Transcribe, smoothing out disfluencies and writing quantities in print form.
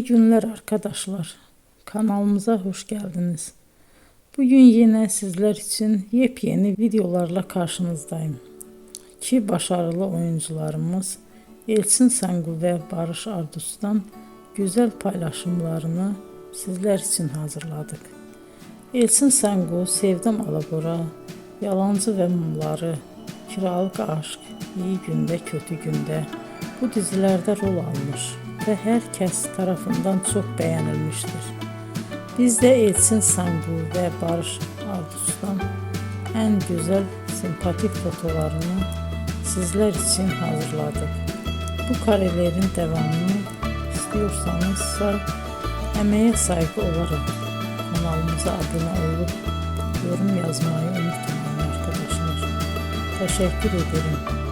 İyi günler arkadaşlar. Kanalımıza hoş geldiniz. Bugün yine sizler için yepyeni videolarla karşınızdayım. İki başarılı oyuncularımız Elçin Sangu ve Barış Ardus'tan güzel paylaşımlarını sizler için hazırladık. Elçin Sangu, Sevdim Alabora, Yalancı ve Mumları, Kiralık Aşk, İyi Günde Kötü Günde bu dizilerde rol almış ve herkes tarafından çok beğenilmiştir. Biz de Elçin Sangu ve Barış Ardus'tan en güzel sempatik fotolarını sizler için hazırladık. Bu karelerin devamını istiyorsanız emeğe saygı olarak kanalımıza abone olup yorum yazmayı unutmayın arkadaşlar. Teşekkür ederim.